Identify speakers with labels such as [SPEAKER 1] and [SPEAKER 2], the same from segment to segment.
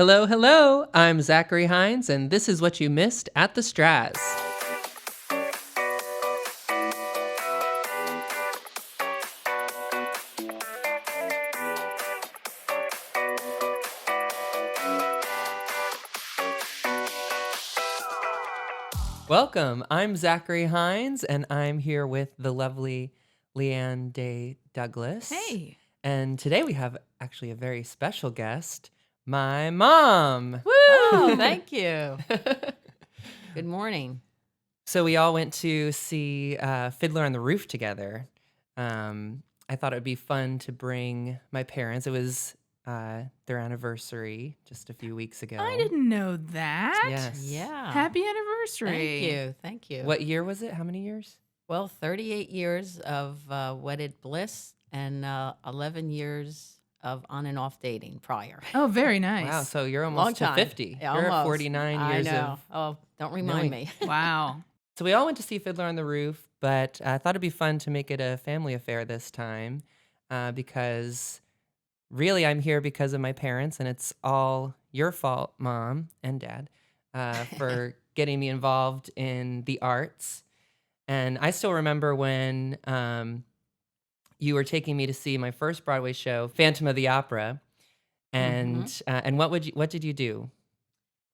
[SPEAKER 1] Hello, hello. I'm Zachary Hines, and this is what you missed at the Straz. Welcome. I'm Zachary Hines, and I'm here with the lovely LeeAnn Day Douglas.
[SPEAKER 2] Hey.
[SPEAKER 1] And today we have actually a very special guest, my mom.
[SPEAKER 3] Woo! Oh, thank you. Good morning.
[SPEAKER 1] So we all went to see Fiddler on the Roof together. I thought it would be fun to bring my parents. It was their anniversary just a few weeks ago.
[SPEAKER 2] I didn't know that.
[SPEAKER 1] Yes.
[SPEAKER 3] Yeah.
[SPEAKER 2] Happy anniversary.
[SPEAKER 3] Thank you.
[SPEAKER 1] What year was it? How many years?
[SPEAKER 3] Well, 38 years of wedded bliss and 11 years of on and off dating prior.
[SPEAKER 2] Oh, very nice.
[SPEAKER 1] Wow, so you're
[SPEAKER 3] Long
[SPEAKER 1] almost to
[SPEAKER 3] time.
[SPEAKER 1] 50.
[SPEAKER 3] Yeah,
[SPEAKER 1] You're at
[SPEAKER 3] almost.
[SPEAKER 1] 49 years
[SPEAKER 3] I know.
[SPEAKER 1] of...
[SPEAKER 3] Don't remind me.
[SPEAKER 2] Wow.
[SPEAKER 1] So we all went to see Fiddler on the Roof, but I thought it'd be fun to make it a family affair this time because really I'm here because of my parents, and it's all your fault, Mom and Dad, for getting me involved in the arts. And I still remember when you were taking me to see my first Broadway show, Phantom of the Opera, and and what did you do?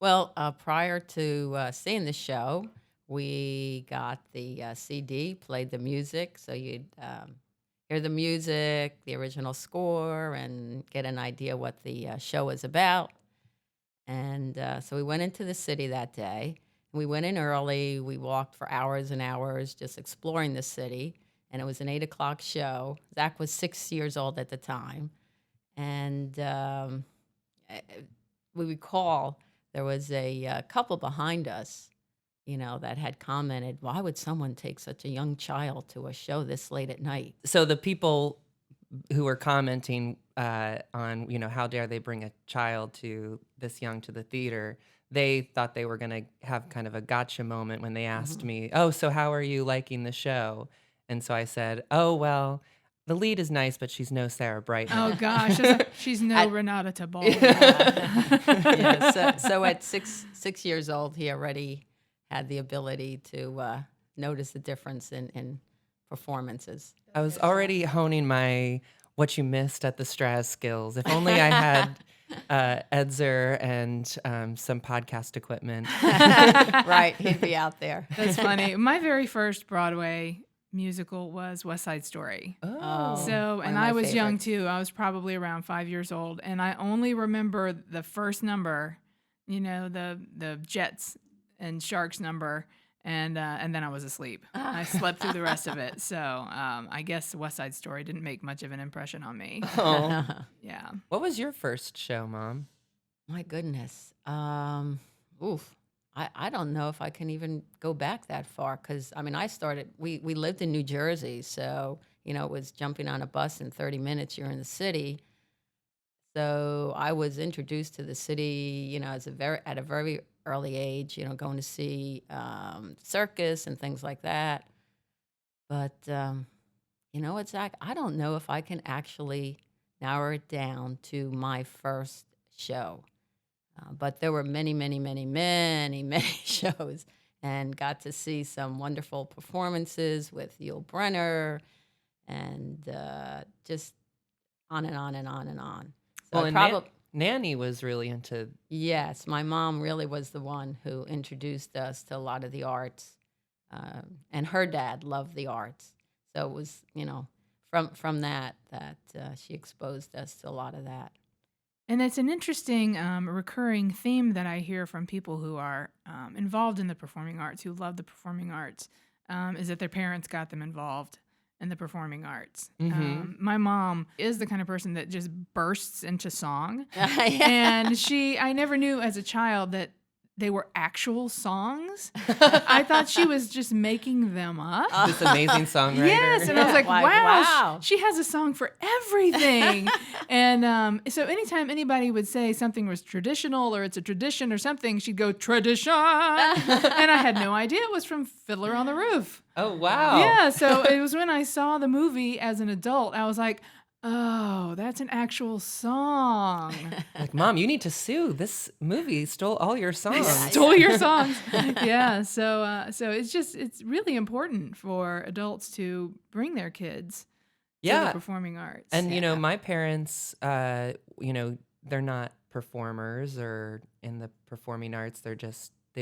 [SPEAKER 3] Well, prior to seeing the show, we got the CD, played the music, so you'd hear the music, the original score, and get an idea what the show was about. And so we went into the city that day. We went in early. We walked for hours and hours just exploring the city. And it was an 8 o'clock show. Zach was 6 years old at the time. And we recall there was a couple behind us, that had commented, why would someone take such a young child to a show this late at night?
[SPEAKER 1] So the people who were commenting on, how dare they bring a child to this young to the theater, they thought they were going to have kind of a gotcha moment when they asked me, oh, so how are you liking the show? And so I said, oh, well, the lead is nice, but she's no Sarah Brightman.
[SPEAKER 2] Oh, gosh. She's no Renata Tabal.
[SPEAKER 3] So at six years old, he already had the ability to notice the difference in performances.
[SPEAKER 1] I was already honing my what you missed at the Straz skills. If only I had Edzer and some podcast equipment.
[SPEAKER 3] Right, he'd be out there.
[SPEAKER 2] That's funny. My very first Broadway musical was West Side Story.
[SPEAKER 1] Oh.
[SPEAKER 2] So, and I was young too. I was probably around 5 years old, and I only remember the first number, the Jets and Sharks number, and then I was asleep. I slept through the rest of it. So I guess West Side Story didn't make much of an impression on me.
[SPEAKER 1] Oh.
[SPEAKER 2] Yeah.
[SPEAKER 1] What was your first show, Mom?
[SPEAKER 3] My goodness. I don't know if I can even go back that far because, we lived in New Jersey, so, it was jumping on a bus in 30 minutes, you're in the city. So I was introduced to the city, at a very early age, going to see circus and things like that. But, what, Zach, I don't know if I can actually narrow it down to my first show. But there were many, many, many, many, many shows and got to see some wonderful performances with Yul Brynner and just on and on and on and on. So
[SPEAKER 1] Well, Nanny was really into...
[SPEAKER 3] Yes, my mom really was the one who introduced us to a lot of the arts. And her dad loved the arts. So it was, from that she exposed us to a lot of that.
[SPEAKER 2] And it's an interesting recurring theme that I hear from people who are involved in the performing arts, who love the performing arts, is that their parents got them involved in the performing arts. My mom is the kind of person that just bursts into song. And I never knew as a child that they were actual songs. I thought she was just making them up.
[SPEAKER 1] This amazing songwriter.
[SPEAKER 2] Yes, and I was like,
[SPEAKER 3] Like,
[SPEAKER 2] wow,
[SPEAKER 3] wow.
[SPEAKER 2] she has a song for everything. And so anytime anybody would say something was traditional or it's a tradition or something, she'd go, tradition. And I had no idea it was from Fiddler on the Roof.
[SPEAKER 1] Oh, wow.
[SPEAKER 2] Yeah, so it was when I saw the movie as an adult, I was like, Oh, that's an actual song.
[SPEAKER 1] Like, Mom, you need to sue. This movie stole all your
[SPEAKER 2] They
[SPEAKER 3] Yeah,
[SPEAKER 1] songs.
[SPEAKER 2] stole
[SPEAKER 3] yeah.
[SPEAKER 2] your songs. Yeah. So it's really important for adults to bring their kids to the
[SPEAKER 1] Yeah.
[SPEAKER 2] performing arts.
[SPEAKER 1] And,
[SPEAKER 3] Yeah.
[SPEAKER 1] my parents, they're not performers or in the performing arts. They've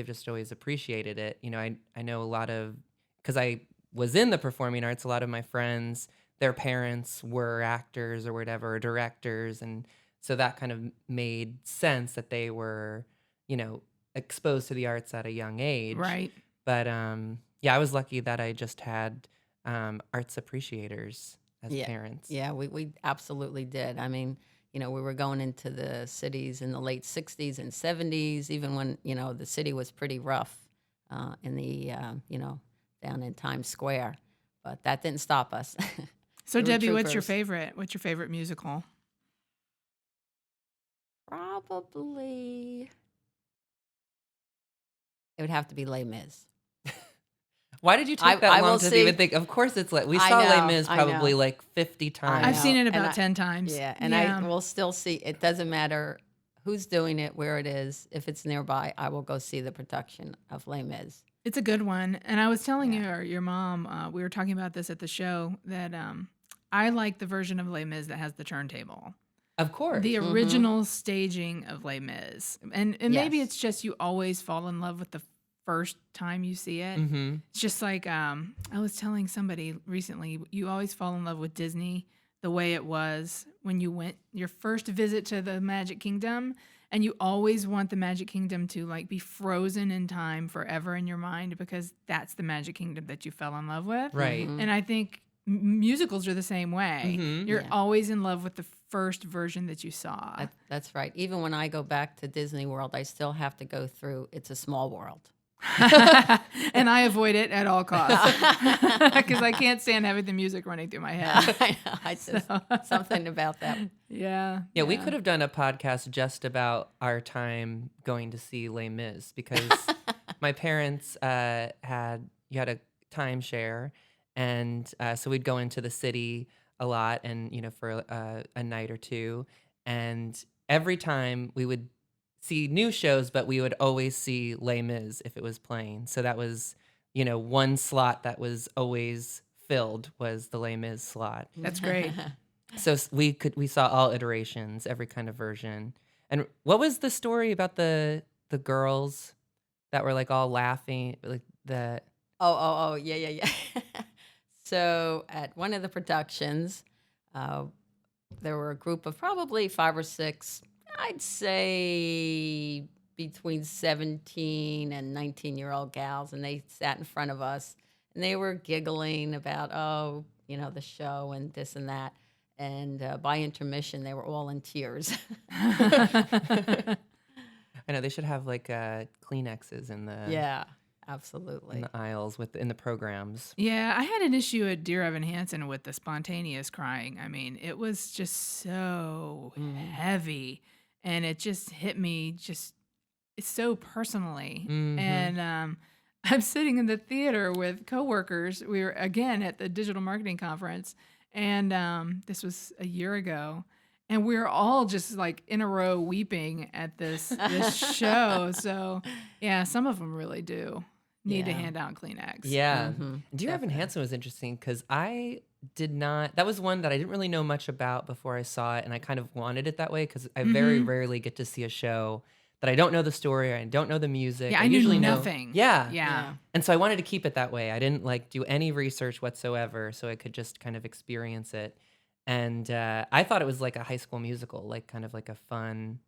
[SPEAKER 1] just always appreciated it. I know a lot of, because I was in the performing arts, a lot of my friends, their parents were actors or whatever, or directors. And so that kind of made sense that they were, you know, exposed to the arts at a young age.
[SPEAKER 2] Right.
[SPEAKER 1] But yeah, I was lucky that I just had arts appreciators as
[SPEAKER 3] Yeah,
[SPEAKER 1] parents.
[SPEAKER 3] yeah, we absolutely did. I mean, we were going into the cities in the late 60s and 70s, even when, the city was pretty rough in the, down in Times Square. But that didn't stop us.
[SPEAKER 2] So
[SPEAKER 3] We were
[SPEAKER 2] Debbie, what's your
[SPEAKER 3] troopers.
[SPEAKER 2] favorite? What's your favorite musical?
[SPEAKER 3] Probably, it would have to be Les Mis.
[SPEAKER 1] Why did you
[SPEAKER 3] I,
[SPEAKER 1] take that
[SPEAKER 3] I
[SPEAKER 1] long
[SPEAKER 3] will
[SPEAKER 1] to
[SPEAKER 3] see.
[SPEAKER 1] even think? Of course, it's like we
[SPEAKER 3] I
[SPEAKER 1] saw Les
[SPEAKER 3] know,
[SPEAKER 1] Mis
[SPEAKER 3] I
[SPEAKER 1] probably
[SPEAKER 3] know.
[SPEAKER 1] like 50
[SPEAKER 3] I
[SPEAKER 1] times.
[SPEAKER 2] I've seen
[SPEAKER 3] know,
[SPEAKER 2] it
[SPEAKER 3] and
[SPEAKER 2] about 10 times.
[SPEAKER 3] Yeah, and I will still see. It doesn't matter who's doing it, where it is. If it's nearby, I will go see the production of Les Mis.
[SPEAKER 2] It's a good one. And I was telling
[SPEAKER 3] Yeah.
[SPEAKER 2] your mom, we were talking about this at the show, that I like the version of Les Mis that has the turntable.
[SPEAKER 1] Of course.
[SPEAKER 2] The
[SPEAKER 3] Mm-hmm.
[SPEAKER 2] original staging of Les Mis. And maybe
[SPEAKER 3] Yes.
[SPEAKER 2] it's just you always fall in love with the first time you see it.
[SPEAKER 1] Mm-hmm.
[SPEAKER 2] It's just like I was telling somebody recently, you always fall in love with Disney the way it was when you went your first visit to the Magic Kingdom, and you always want the Magic Kingdom to like be frozen in time forever in your mind because that's the Magic Kingdom that you fell in love with.
[SPEAKER 1] Right.
[SPEAKER 3] Mhm.
[SPEAKER 2] And I think musicals are the same way.
[SPEAKER 1] Mhm.
[SPEAKER 2] You're
[SPEAKER 3] Yeah.
[SPEAKER 2] always in love with the first version that you saw.
[SPEAKER 3] That's right. Even when I go back to Disney World, I still have to go through It's a Small World.
[SPEAKER 2] And I avoid it at all costs because I can't stand having the music running through my head.
[SPEAKER 3] I know. I just
[SPEAKER 2] So-
[SPEAKER 3] something about that.
[SPEAKER 2] Yeah.
[SPEAKER 1] Yeah, we could have done a podcast just about our time going to see Les Mis because my parents you had a timeshare, and so we'd go into the city a lot, and for a night or two, and every time we would see new shows, but we would always see Les Mis if it was playing. So that was one slot that was always filled was the Les Mis slot.
[SPEAKER 2] That's great.
[SPEAKER 1] So we saw all iterations, every kind of version. And what was the story about the girls that were like all laughing, like the
[SPEAKER 3] Oh, yeah. So at one of the productions, there were a group of probably 5 or 6, I'd say between 17 and 19-year-old gals, and they sat in front of us, and they were giggling about, the show and this and that. And by intermission, they were all in tears.
[SPEAKER 1] I know they should have like Kleenexes in the
[SPEAKER 3] Yeah,
[SPEAKER 1] in
[SPEAKER 3] absolutely.
[SPEAKER 1] the aisles in the programs.
[SPEAKER 2] Yeah, I had an issue at Dear Evan Hansen with the spontaneous crying. I mean, it was just so heavy, and it just hit me so personally.
[SPEAKER 1] Mhm.
[SPEAKER 2] And I'm sitting in the theater with coworkers. We were again at the digital marketing conference, and this was a year ago. And we were all just like in a row weeping at this show. So yeah, some of them really do need to
[SPEAKER 3] Yeah.
[SPEAKER 2] hand out Kleenex.
[SPEAKER 1] Yeah.
[SPEAKER 3] Mhm,
[SPEAKER 1] Dear Evan
[SPEAKER 3] definitely.
[SPEAKER 1] Hansen was interesting because I did not, that was one that I didn't really know much about before I saw it. And I kind of wanted it that way because I very rarely get to see a show that I don't know the story or I don't know the music.
[SPEAKER 2] Yeah, I knew
[SPEAKER 1] usually know
[SPEAKER 2] nothing.
[SPEAKER 1] Yeah.
[SPEAKER 2] Yeah.
[SPEAKER 1] And so I wanted to keep it that way. I didn't like do any research whatsoever, so I could just kind of experience it. And I thought it was like a High School Musical, like kind of like a fun,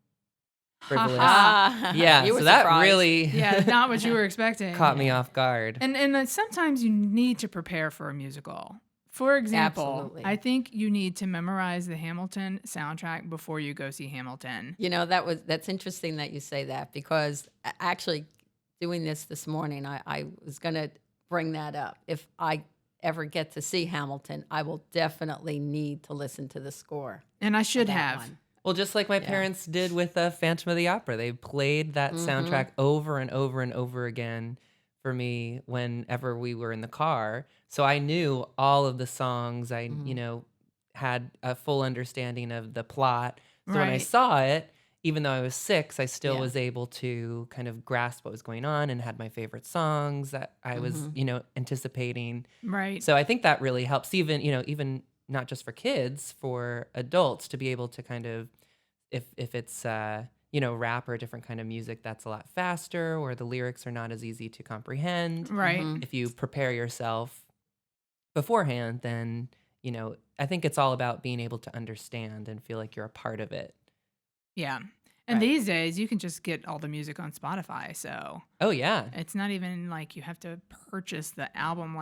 [SPEAKER 1] frivolous. Yeah,
[SPEAKER 3] You were
[SPEAKER 1] so that
[SPEAKER 3] surprised.
[SPEAKER 1] really
[SPEAKER 2] Yeah, not what you were expecting.
[SPEAKER 1] caught me off guard.
[SPEAKER 2] And sometimes you need to prepare for a musical. For example,
[SPEAKER 3] Absolutely.
[SPEAKER 2] I think you need to memorize the Hamilton soundtrack before you go see Hamilton.
[SPEAKER 3] That's interesting that you say that because actually doing this morning, I was going to bring that up. If I ever get to see Hamilton, I will definitely need to listen to the score.
[SPEAKER 2] And I should
[SPEAKER 3] of that
[SPEAKER 2] have.
[SPEAKER 3] one.
[SPEAKER 1] Well, just like my parents did with Phantom of the Opera, they played that soundtrack over and over and over again for me whenever we were in the car. So I knew all of the songs. I, had a full understanding of the plot. So when I
[SPEAKER 2] Right.
[SPEAKER 1] saw it, even though I was 6, I still
[SPEAKER 3] Yeah.
[SPEAKER 1] was able to kind of grasp what was going on and had my favorite songs that I was, anticipating.
[SPEAKER 2] Right.
[SPEAKER 1] So I think that really helps, even not just for kids, for adults to be able to kind of, if it's rap or a different kind of music that's a lot faster, or the lyrics are not as easy to comprehend.
[SPEAKER 2] Right.
[SPEAKER 3] Mhm.
[SPEAKER 1] If you prepare yourself beforehand, then I think it's all about being able to understand and feel like you're a part of it.
[SPEAKER 2] Yeah. And
[SPEAKER 1] Right.
[SPEAKER 2] these days, you can just get all the music on Spotify. So
[SPEAKER 1] Oh yeah.
[SPEAKER 2] it's not even like you have to purchase the album.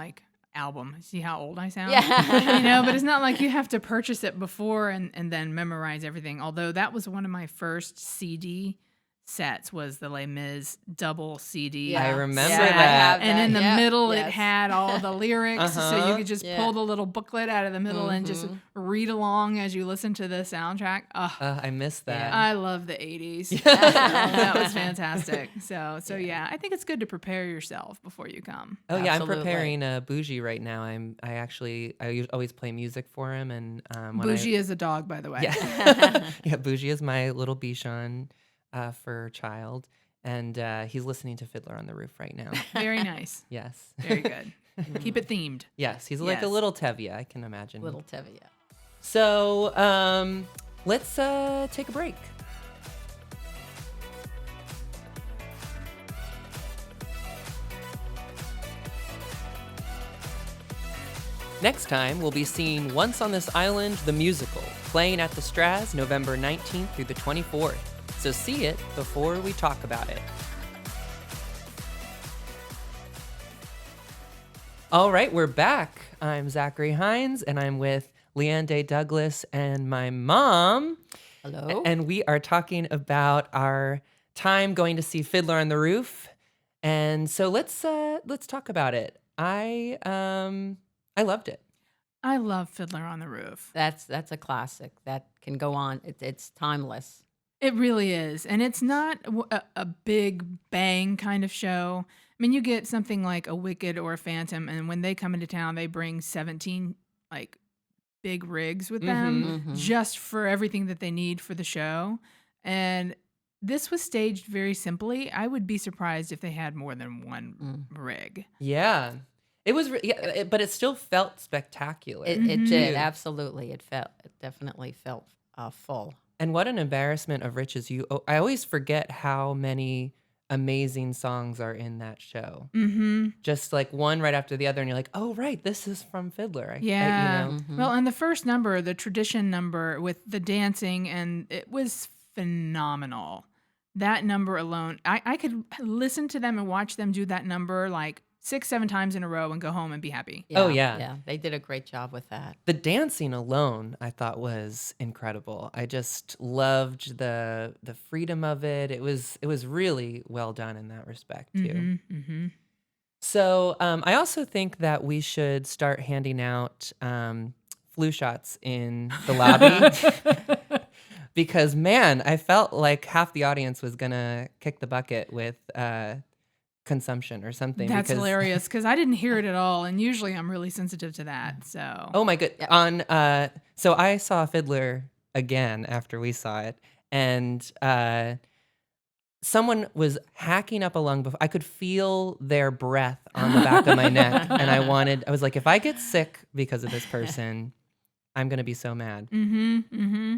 [SPEAKER 2] See how old I sound?
[SPEAKER 3] Yeah.
[SPEAKER 2] But it's not like you have to purchase it before and then memorize everything. Although that was one of my first CD sets, was the Les Mis double CD.
[SPEAKER 3] Yeah.
[SPEAKER 1] I remember
[SPEAKER 3] Yeah, I
[SPEAKER 1] that.
[SPEAKER 3] have
[SPEAKER 2] And
[SPEAKER 3] that.
[SPEAKER 2] in the
[SPEAKER 3] Yep.
[SPEAKER 2] middle, it
[SPEAKER 3] Yes.
[SPEAKER 2] had all the lyrics, so you
[SPEAKER 1] Uh-huh.
[SPEAKER 2] could just
[SPEAKER 3] Yeah.
[SPEAKER 2] pull the little booklet out of the middle and just
[SPEAKER 3] Mhm.
[SPEAKER 2] read along as you listen to the soundtrack.
[SPEAKER 1] I miss that.
[SPEAKER 2] I love the 80s. So that was fantastic. So
[SPEAKER 3] Yeah.
[SPEAKER 2] yeah, I think it's good to prepare yourself before you come.
[SPEAKER 1] Oh yeah, I'm
[SPEAKER 3] Absolutely.
[SPEAKER 1] preparing Bougie right now. I always play music for him, and when
[SPEAKER 2] Bougie is a dog, by the way.
[SPEAKER 1] yeah, yeah, Bougie is my little Bichon fur child, and he's listening to Fiddler on the Roof right now.
[SPEAKER 2] Very nice.
[SPEAKER 1] Yes,
[SPEAKER 2] Very good. Keep it themed.
[SPEAKER 1] yes, he's like a
[SPEAKER 2] Yes.
[SPEAKER 1] little Tevye, I can imagine.
[SPEAKER 3] Little Tevye.
[SPEAKER 1] So let's take a break. Next time, we'll be seeing Once on This Island, the musical, playing at the Straz November 19th through the 24th. So see it before we talk about it. All right, we're back. I'm Zachary Hines, and I'm with LeeAnn Day Douglas and my mom.
[SPEAKER 3] Hello.
[SPEAKER 1] And we are talking about our time going to see Fiddler on the Roof. And so let's talk about it. I loved it.
[SPEAKER 2] I love Fiddler on the Roof.
[SPEAKER 3] That's a classic that can go on. It's timeless.
[SPEAKER 2] It really is. And it's not a big bang kind of show. I mean, you get something like a Wicked or a Phantom, and when they come into town, they bring 17 like big rigs with them
[SPEAKER 3] Mhm.
[SPEAKER 2] just for everything that they need for the show. And this was staged very simply. I would be surprised if they had more than one rig.
[SPEAKER 1] Yeah. It was, but it still felt spectacular.
[SPEAKER 3] It
[SPEAKER 2] Mhm.
[SPEAKER 3] did,
[SPEAKER 1] too.
[SPEAKER 3] absolutely. It definitely felt full.
[SPEAKER 1] And what an embarrassment of riches. I always forget how many amazing songs are in that show.
[SPEAKER 2] Mm-hmm.
[SPEAKER 1] Just like one right after the other, and you're like, oh, right, this is from Fiddler.
[SPEAKER 2] Yeah.
[SPEAKER 3] Mhm.
[SPEAKER 2] Well, and the first number, the tradition number with the dancing, and it was phenomenal. That number alone, I could listen to them and watch them do that number like 6-7 times in a row and go home and be happy.
[SPEAKER 1] Oh, yeah.
[SPEAKER 3] Yeah, they did a great job with that.
[SPEAKER 1] The dancing alone, I thought, was incredible. I just loved the freedom of it. It was really well done in that respect too.
[SPEAKER 2] Mm-hmm, mm-hmm.
[SPEAKER 1] So I also think that we should start handing out flu shots in the lobby because, man, I felt like half the audience was gonna kick the bucket with consumption or something.
[SPEAKER 2] That's
[SPEAKER 1] because,
[SPEAKER 2] hilarious because I didn't hear it at all, and usually I'm really sensitive to that. So
[SPEAKER 1] Oh my good.
[SPEAKER 3] Yep.
[SPEAKER 1] So I saw Fiddler again after we saw it, and someone was hacking up a lung before I could feel their breath on the back of my neck, and I was like, if I get sick because of this person, I'm gonna be so mad.
[SPEAKER 2] Mm-hmm. Mm-hmm.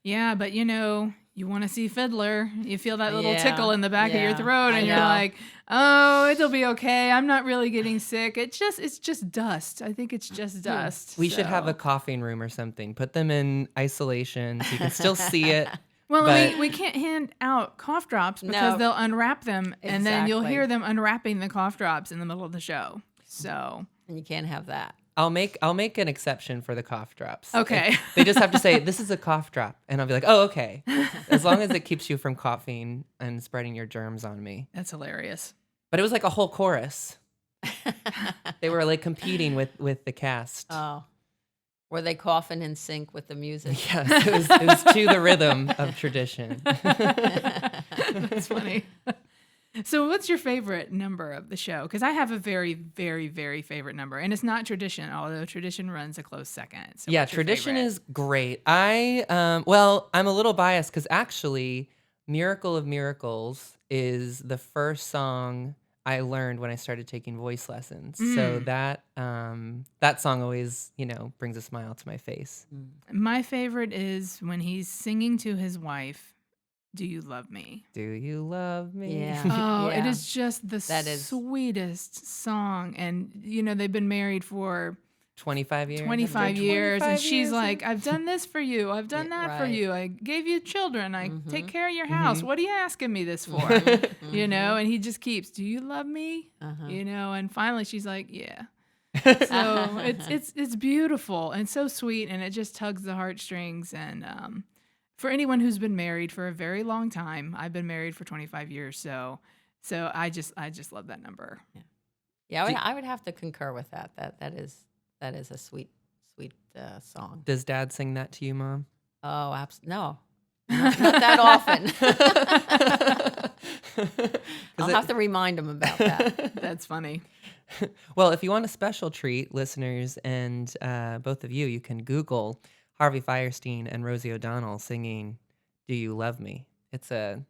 [SPEAKER 2] Yeah, but you want to see Fiddler. You feel that little
[SPEAKER 3] Yeah,
[SPEAKER 2] tickle in the back of your
[SPEAKER 3] yeah,
[SPEAKER 2] throat,
[SPEAKER 3] I
[SPEAKER 2] and you're
[SPEAKER 3] know.
[SPEAKER 2] like, "Oh, it'll be okay. I'm not really getting sick. It's just dust. I think it's just dust."
[SPEAKER 1] We should have
[SPEAKER 2] So-
[SPEAKER 1] a coughing room or something. Put them in isolation so you can still see it.
[SPEAKER 2] Well,
[SPEAKER 1] but-
[SPEAKER 2] we can't hand out cough drops because
[SPEAKER 3] No.
[SPEAKER 2] they'll unwrap them, and then you'll
[SPEAKER 3] Exactly.
[SPEAKER 2] hear them unwrapping the cough drops in the middle of the show. So
[SPEAKER 3] And you can't have that.
[SPEAKER 1] I'll make an exception for the cough drops.
[SPEAKER 2] Okay.
[SPEAKER 1] They just have to say, this is a cough drop. And I'll be like, oh, okay. As long as it keeps you from coughing and spreading your germs on me.
[SPEAKER 2] that's hilarious.
[SPEAKER 1] But it was like a whole chorus. They were like competing with the cast.
[SPEAKER 3] Oh. Were they coughing in sync with the music?
[SPEAKER 1] Yes, it was to the rhythm of tradition.
[SPEAKER 2] That's funny. So what's your favorite number of the show? Because I have a very, very, very favorite number. And it's not tradition, although tradition runs a close second. So
[SPEAKER 1] Yeah,
[SPEAKER 2] what's your
[SPEAKER 1] tradition
[SPEAKER 2] favorite?
[SPEAKER 1] is great. Well, I'm a little biased because actually, Miracle of Miracles is the first song I learned when I started taking voice lessons. So
[SPEAKER 2] Mm.
[SPEAKER 1] that song always, brings a smile to my face.
[SPEAKER 2] My favorite is when he's singing to his wife, "Do you love me?"
[SPEAKER 1] Do you love me?
[SPEAKER 3] Yeah.
[SPEAKER 2] Oh, it
[SPEAKER 3] Yeah.
[SPEAKER 2] is just the
[SPEAKER 3] That is
[SPEAKER 2] sweetest song. And, they've been married for
[SPEAKER 1] 25 years.
[SPEAKER 2] 25 years. And
[SPEAKER 1] 25
[SPEAKER 2] she's
[SPEAKER 1] years.
[SPEAKER 2] like, "I've done this for you. I've done
[SPEAKER 3] Yeah,
[SPEAKER 2] that for
[SPEAKER 3] right.
[SPEAKER 2] you. I gave you children. I take care of your house.
[SPEAKER 1] Mhm.
[SPEAKER 2] What are you asking me this for?" And he just keeps, "Do you love me?"
[SPEAKER 3] Uh-huh.
[SPEAKER 2] And finally she's like, "Yeah." So it's beautiful and so sweet, and it just tugs the heartstrings. And for anyone who's been married for a very long time, I've been married for 25 years, so I just love that number.
[SPEAKER 3] Yeah,
[SPEAKER 1] Do-
[SPEAKER 3] I would have to concur with that. That is a sweet song.
[SPEAKER 1] Does dad sing that to you, Mom?
[SPEAKER 3] Oh, no, not that often.
[SPEAKER 1] 'Cause
[SPEAKER 3] I'll
[SPEAKER 1] it-
[SPEAKER 3] have to remind him about that.
[SPEAKER 2] That's funny.
[SPEAKER 1] Well, if you want a special treat, listeners, and both of you can Google Harvey Fierstein and Rosie O'Donnell singing "Do You Love Me." It's a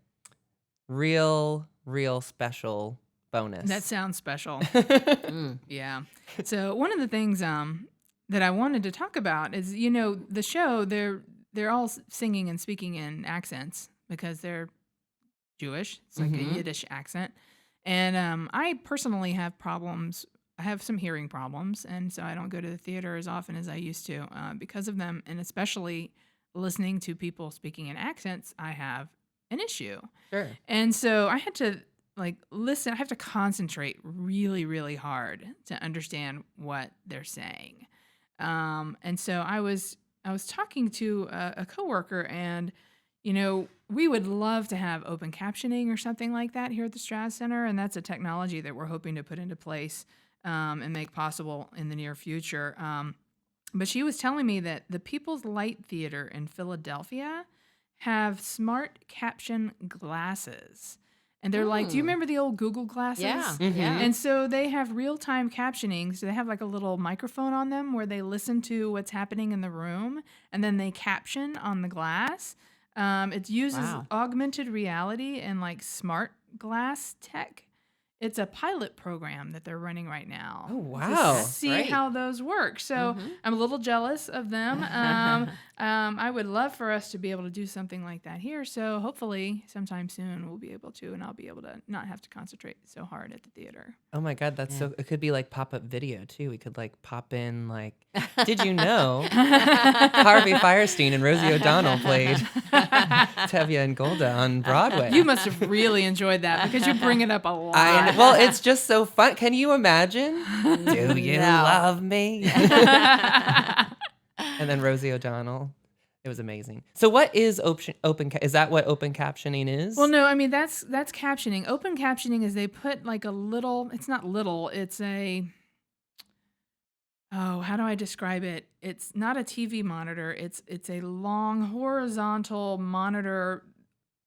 [SPEAKER 1] real, real special bonus.
[SPEAKER 2] That sounds special.
[SPEAKER 3] Mm.
[SPEAKER 2] Yeah. So one of the things that I wanted to talk about is, the show, they're all singing and speaking in accents because they're Jewish. It's like a Yiddish accent. And I personally have problems. I have some hearing problems, and so I don't go to the theater as often as I used to because of them. And especially listening to people speaking in accents, I have an issue.
[SPEAKER 1] Sure.
[SPEAKER 2] And so I had to listen. I have to concentrate really, really hard to understand what they're saying. And so I was talking to a coworker, and we would love to have open captioning or something like that here at the Straz Center, and that's a technology that we're hoping to put into place and make possible in the near future. But she was telling me that the People's Light Theater in Philadelphia have smart caption glasses. And they're like, do you remember the old Google glasses?
[SPEAKER 3] Yeah,
[SPEAKER 1] Mhm.
[SPEAKER 3] yeah.
[SPEAKER 2] And so they have real-time captioning. So they have like a little microphone on them where they listen to what's happening in the room, and then they caption on the glass. It uses
[SPEAKER 3] Wow.
[SPEAKER 2] augmented reality and like smart glass tech. It's a pilot program that they're running right now.
[SPEAKER 1] Oh, wow.
[SPEAKER 2] To see
[SPEAKER 3] Great.
[SPEAKER 2] how those work. So I'm a little jealous of them. I would love for us to be able to do something like that here. So hopefully sometime soon we'll be able to, and I'll be able to not have to concentrate so hard at the theater.
[SPEAKER 1] Oh my God, that's
[SPEAKER 3] Yeah.
[SPEAKER 1] so. It could be like pop-up video too. We could like pop in like, did you know Harvey Fierstein and Rosie O'Donnell played Tevye and Golda on Broadway?
[SPEAKER 2] You must have really enjoyed that because you bring it up a lot.
[SPEAKER 1] Well, it's just so fun. Can you imagine? Do you
[SPEAKER 3] No.
[SPEAKER 1] love me? And then Rosie O'Donnell. It was amazing. So, what is is that what open captioning is?
[SPEAKER 2] Well, no, I mean that's captioning. Open captioning is they put like a little. It's not little. It's a. Oh, how do I describe it? It's not a TV monitor. It's a long horizontal monitor.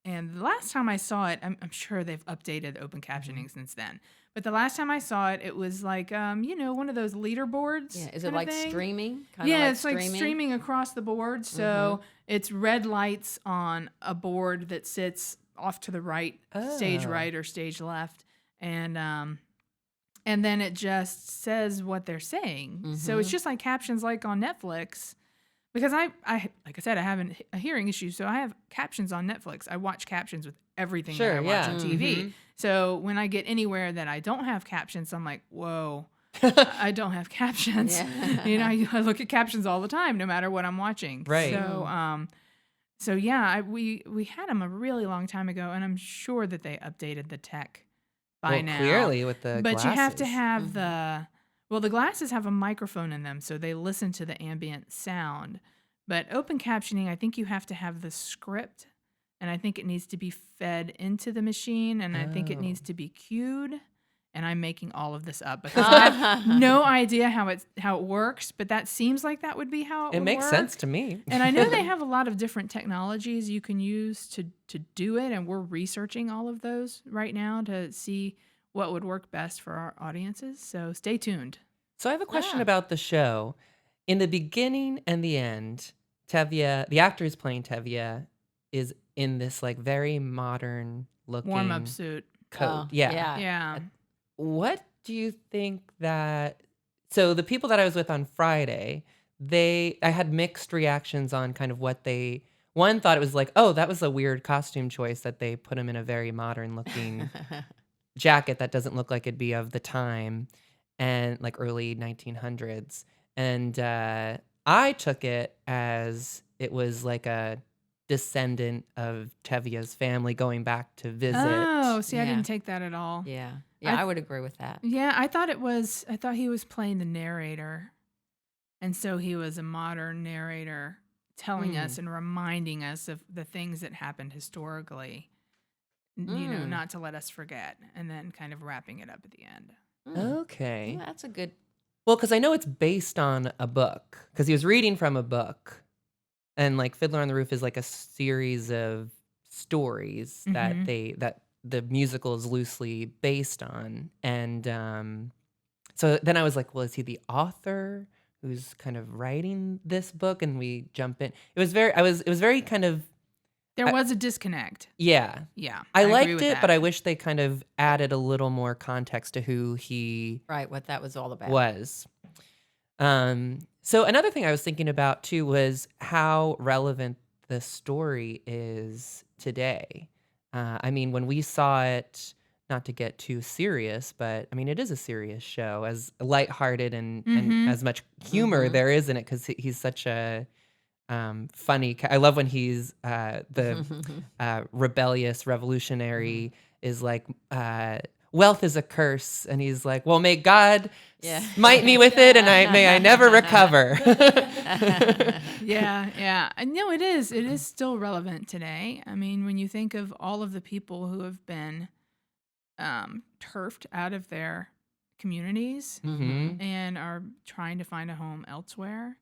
[SPEAKER 2] And the last time I saw it, I'm sure they've updated open captioning since then. But the last time I saw it, it was like one of those leaderboards.
[SPEAKER 3] Yeah. Is it
[SPEAKER 2] kinda
[SPEAKER 3] like
[SPEAKER 2] thing.
[SPEAKER 3] streaming? Kinda
[SPEAKER 2] Yeah,
[SPEAKER 3] like
[SPEAKER 2] it's like streaming across the board. So it's red lights on a board that sits off to the right, stage
[SPEAKER 1] Oh.
[SPEAKER 2] right or stage left, and then it just says what they're saying. So it's just like captions like on Netflix. Because I like I said, I have a hearing issue, so I have captions on Netflix. I watch captions with everything that I
[SPEAKER 1] Sure,
[SPEAKER 2] watch
[SPEAKER 1] yeah.
[SPEAKER 2] on TV.
[SPEAKER 1] Mhm.
[SPEAKER 2] So when I get anywhere that I don't have captions, I'm like, whoa. I don't have captions.
[SPEAKER 3] Yeah.
[SPEAKER 2] I look at captions all the time, no matter what I'm watching.
[SPEAKER 1] Right.
[SPEAKER 2] So yeah, we had them a really long time ago, and I'm sure that they updated the tech by
[SPEAKER 1] Well,
[SPEAKER 2] now.
[SPEAKER 1] clearly with the
[SPEAKER 2] But you have to
[SPEAKER 1] glasses.
[SPEAKER 2] have the glasses have a microphone in them, so they listen to the ambient sound. But open captioning, I think you have to have the script, and I think it needs to be fed into the machine, and I think it
[SPEAKER 1] Oh.
[SPEAKER 2] needs to be cued. and I'm making all of this up because I have no idea how it works, but that seems like that would be how it
[SPEAKER 1] It
[SPEAKER 2] would
[SPEAKER 1] makes
[SPEAKER 2] work.
[SPEAKER 1] sense to me.
[SPEAKER 2] And I know they have a lot of different technologies you can use to do it, and we're researching all of those right now to see what would work best for our audiences. So stay tuned.
[SPEAKER 1] So I have a question
[SPEAKER 3] Ah.
[SPEAKER 1] about the show. In the beginning and the end, Tevye, the actor who's playing Tevye, is in this like very modern
[SPEAKER 2] Warm up
[SPEAKER 1] looking
[SPEAKER 2] suit.
[SPEAKER 1] coat.
[SPEAKER 3] Oh,
[SPEAKER 1] Yeah.
[SPEAKER 2] Yeah.
[SPEAKER 1] What do you think that? So the people that I was with on Friday, I had mixed reactions on kind of what they. One thought it was like, oh, that was a weird costume choice that they put him in a very modern looking jacket that doesn't look like it'd be of the time and like early 1900s. And I took it as it was like a descendant of Tevye's family going back to visit.
[SPEAKER 2] Oh, see, I
[SPEAKER 3] Yeah.
[SPEAKER 2] didn't take that at all.
[SPEAKER 3] Yeah.
[SPEAKER 2] I-
[SPEAKER 3] I would agree with that.
[SPEAKER 2] Yeah, I thought he was playing the narrator. And so he was a modern narrator telling us and reminding us of the things that happened historically, not to let us forget, and then kind of wrapping it up at the end.
[SPEAKER 1] Okay.
[SPEAKER 3] Well, that's a good.
[SPEAKER 1] Well, because I know it's based on a book, because he was reading from a book. And like Fiddler on the Roof is like a series of stories that the musical is loosely based on. And so then I was like, well, is he the author who's kind of writing this book? And we jump in. It was very kind of,
[SPEAKER 2] There was a disconnect.
[SPEAKER 1] yeah.
[SPEAKER 2] Yeah.
[SPEAKER 1] I
[SPEAKER 2] agree
[SPEAKER 1] liked
[SPEAKER 2] with
[SPEAKER 1] it,
[SPEAKER 2] that.
[SPEAKER 1] but I wish they kind of added a little more context to who he
[SPEAKER 3] Right, what that was all about.
[SPEAKER 1] was. So another thing I was thinking about too was how relevant the story is today. I mean, when we saw it, not to get too serious, but I mean, it is a serious show, as lighthearted and as much humor there is in it, because he's such a funny. I love when he's the rebellious revolutionary is like, wealth is a curse, and he's like, well, may God
[SPEAKER 3] Yeah.
[SPEAKER 1] smite me with it, and may I never recover.
[SPEAKER 2] Yeah. And no, it is. It is still relevant today. I mean, when you think of all of the people who have been turfed out of their communities
[SPEAKER 1] Mhm.
[SPEAKER 2] and are trying to find a home elsewhere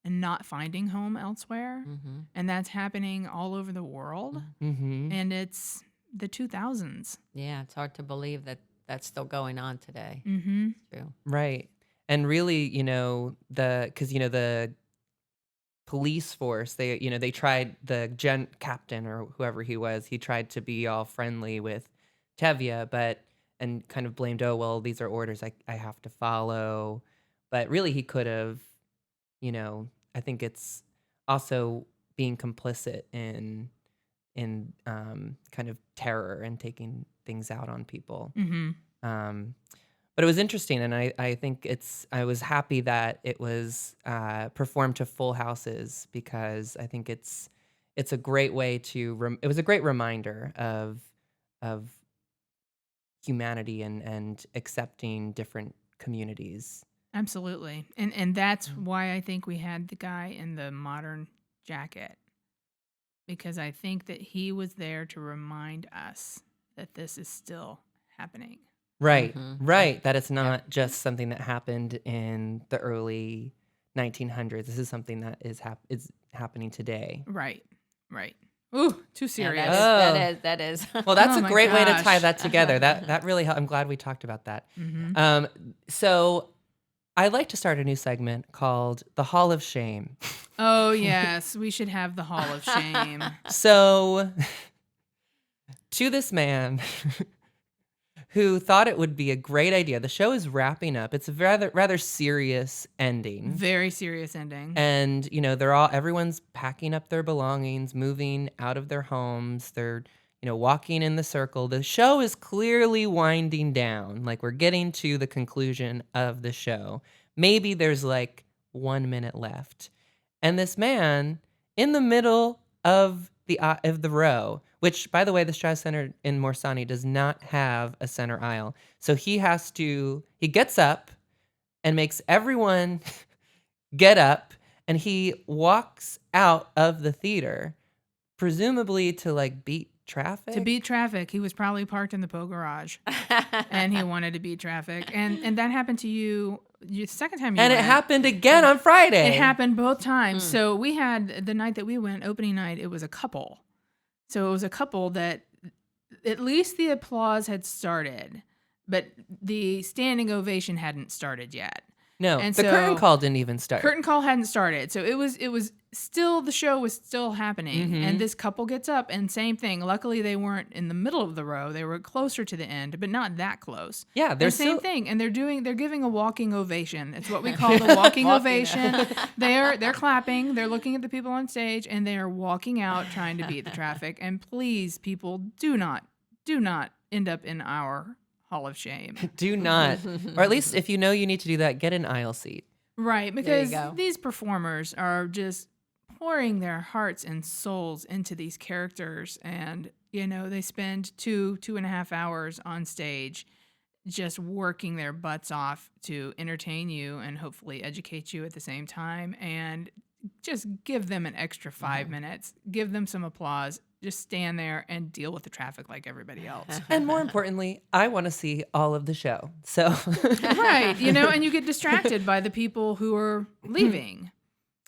[SPEAKER 2] and not finding home elsewhere, and that's happening all over the world.
[SPEAKER 1] Mhm.
[SPEAKER 2] And it's the 2000s.
[SPEAKER 3] Yeah, it's hard to believe that that's still going on today.
[SPEAKER 2] Mm-hmm.
[SPEAKER 3] True.
[SPEAKER 1] Right. And really, because the police force, they tried, the captain or whoever he was, he tried to be all friendly with Tevye, and kind of blamed, oh, well, these are orders I have to follow. But really he could have, I think it's also being complicit in kind of terror and taking things out on people.
[SPEAKER 2] Mm-hmm.
[SPEAKER 1] But it was interesting, and I think I was happy that it was performed to full houses, because I think it's a great way to it was a great reminder of humanity and accepting different communities.
[SPEAKER 2] Absolutely. And that's why I think we had the guy in the modern jacket, because I think that he was there to remind us that this is still happening.
[SPEAKER 1] Right, right. That it's not just something that happened in the early 1900s. This is something that is happening today.
[SPEAKER 2] Right. Ooh, too
[SPEAKER 3] Yeah,
[SPEAKER 2] serious.
[SPEAKER 3] that is.
[SPEAKER 1] Well, that's
[SPEAKER 2] Oh
[SPEAKER 1] a
[SPEAKER 2] my
[SPEAKER 1] great way to
[SPEAKER 2] gosh.
[SPEAKER 1] tie that together. That really helped. I'm glad we talked about that.
[SPEAKER 2] Mm-hmm.
[SPEAKER 1] So I'd like to start a new segment called The Hall of Shame.
[SPEAKER 2] Oh, yes. We should have the Hall of Shame.
[SPEAKER 1] So, to this man who thought it would be a great idea, the show is wrapping up. It's a rather serious ending.
[SPEAKER 2] Very serious ending.
[SPEAKER 1] And, everyone's packing up their belongings, moving out of their homes. They're, walking in the circle. The show is clearly winding down. Like, we're getting to the conclusion of the show. Maybe there's like 1 minute left. And this man in the middle of the row, which, by the way, the Straz Center in Morsani does not have a center aisle. So he gets up and makes everyone get up, and he walks out of the theater, presumably to like beat traffic?
[SPEAKER 2] To beat traffic, he was probably parked in the Poe garage, and he wanted to beat traffic. And that happened to you the second time you
[SPEAKER 1] And
[SPEAKER 2] went.
[SPEAKER 1] it happened again on Friday.
[SPEAKER 2] It happened both times. So we had the night that we went, opening night, it was a couple. So it was a couple that at least the applause had started, but the standing ovation hadn't started yet.
[SPEAKER 1] No,
[SPEAKER 2] And
[SPEAKER 1] the
[SPEAKER 2] so
[SPEAKER 1] curtain call didn't even start.
[SPEAKER 2] Curtain call hadn't started. So it was still, the show was still happening.
[SPEAKER 1] Mhm.
[SPEAKER 2] And this couple gets up and same thing. Luckily they weren't in the middle of the row. They were closer to the end, but not that close.
[SPEAKER 1] Yeah,
[SPEAKER 2] And
[SPEAKER 1] they're
[SPEAKER 2] same
[SPEAKER 1] still
[SPEAKER 2] thing. And they're giving a walking ovation. It's what we call the walking ovation. They're clapping, they're looking at the people on stage, and they are walking out trying to beat the traffic. And please, people, do not end up in our Hall of Shame.
[SPEAKER 1] do not, or at least if you know you need to do that, get an aisle seat.
[SPEAKER 2] Right,
[SPEAKER 3] There you
[SPEAKER 2] because
[SPEAKER 3] go.
[SPEAKER 2] these performers are just pouring their hearts and souls into these characters, and they spend 2.5 hours on stage just working their butts off to entertain you and hopefully educate you at the same time, and just give them an extra 5 minutes, give them some applause, just stand there and deal with the traffic like everybody else.
[SPEAKER 1] And more importantly, I want to see all of the show. So
[SPEAKER 2] Right, and you get distracted by the people who are leaving.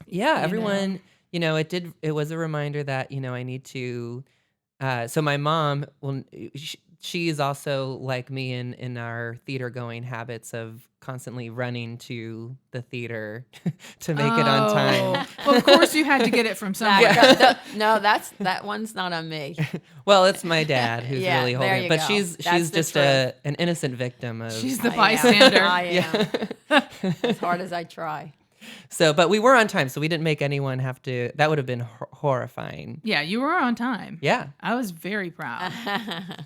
[SPEAKER 1] yeah,
[SPEAKER 2] You
[SPEAKER 1] everyone, it was a reminder that, I need to, so my mom, she is also like me in our theater going habits of constantly running to the theater to make it on time.
[SPEAKER 2] Well, of course you had to get it from somewhere.
[SPEAKER 3] No, that one's not on me.
[SPEAKER 1] Well, it's my dad who's
[SPEAKER 3] Yeah,
[SPEAKER 1] really
[SPEAKER 3] there
[SPEAKER 1] holding it,
[SPEAKER 3] you
[SPEAKER 1] but
[SPEAKER 3] go.
[SPEAKER 1] she's
[SPEAKER 3] That's the
[SPEAKER 1] just
[SPEAKER 3] truth.
[SPEAKER 1] an innocent victim of.
[SPEAKER 2] She's the
[SPEAKER 3] I am.
[SPEAKER 2] bystander.
[SPEAKER 3] I am. As hard as I try.
[SPEAKER 1] So, but we were on time, so we didn't make anyone have to. That would have been horrifying.
[SPEAKER 2] Yeah, you were on time.
[SPEAKER 1] Yeah.
[SPEAKER 2] I was very proud.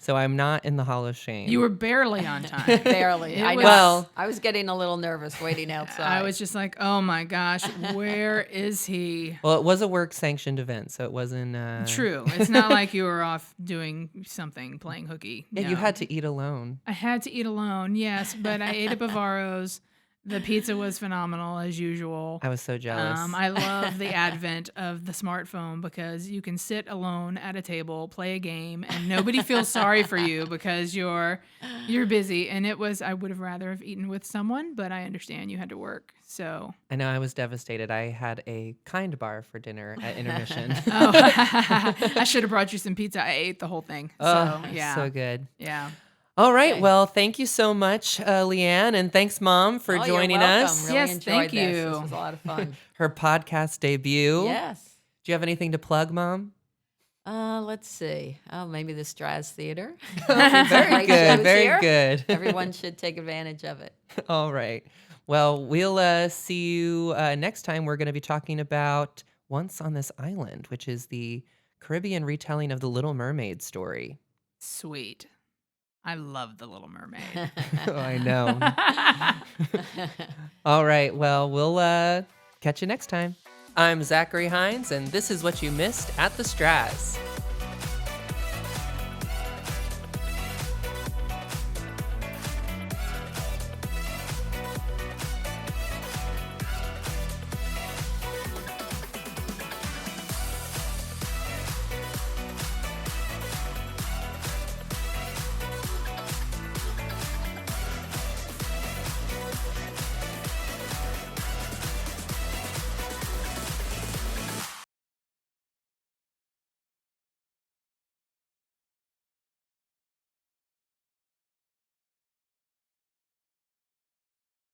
[SPEAKER 1] So I'm not in the Hall of Shame.
[SPEAKER 2] You were barely on time.
[SPEAKER 3] Barely.
[SPEAKER 2] It
[SPEAKER 3] I
[SPEAKER 2] was-
[SPEAKER 3] know.
[SPEAKER 1] Well-
[SPEAKER 3] I was getting a little nervous waiting outside.
[SPEAKER 2] I was just like, oh my gosh, where is he?
[SPEAKER 1] Well, it was a work sanctioned event, so it wasn't.
[SPEAKER 2] True. It's not like you were off doing something, playing hooky.
[SPEAKER 1] Yeah, you
[SPEAKER 2] No.
[SPEAKER 1] had to eat alone.
[SPEAKER 2] I had to eat alone, yes, but I ate at Bavaro's. The pizza was phenomenal as usual.
[SPEAKER 1] I was so jealous.
[SPEAKER 2] I love the advent of the smartphone because you can sit alone at a table, play a game, and nobody feels sorry for you because you're busy. And I would have rather have eaten with someone, but I understand you had to work. So
[SPEAKER 1] I know I was devastated. I had a Kind Bar for dinner at intermission.
[SPEAKER 2] I should have brought you some pizza. I ate the whole thing.
[SPEAKER 1] Oh,
[SPEAKER 2] So yeah.
[SPEAKER 1] so good.
[SPEAKER 2] Yeah.
[SPEAKER 1] All right.
[SPEAKER 3] Okay.
[SPEAKER 1] Well, thank you so much, LeeAnn, and thanks, Mom, for
[SPEAKER 3] Oh,
[SPEAKER 1] joining
[SPEAKER 3] you're welcome.
[SPEAKER 1] us.
[SPEAKER 3] Really
[SPEAKER 2] Yes,
[SPEAKER 3] enjoyed
[SPEAKER 2] thank
[SPEAKER 3] this.
[SPEAKER 2] you.
[SPEAKER 3] This was a lot of fun.
[SPEAKER 1] Her podcast debut.
[SPEAKER 3] Yes.
[SPEAKER 1] Do you have anything to plug, Mom?
[SPEAKER 3] Let's see. Oh, maybe the Straz Theater.
[SPEAKER 1] Very
[SPEAKER 3] Great
[SPEAKER 1] good.
[SPEAKER 3] shows
[SPEAKER 1] Very
[SPEAKER 3] here.
[SPEAKER 1] good.
[SPEAKER 3] Everyone should take advantage of it.
[SPEAKER 1] All right. Well, we'll see you next time. We're going to be talking about Once on This Island, which is the Caribbean retelling of the Little Mermaid story.
[SPEAKER 2] Sweet. I love The Little Mermaid.
[SPEAKER 1] Oh, I know. All right. Well, we'll catch you next time. I'm Zachary Hines, and this is what you missed at the Straz.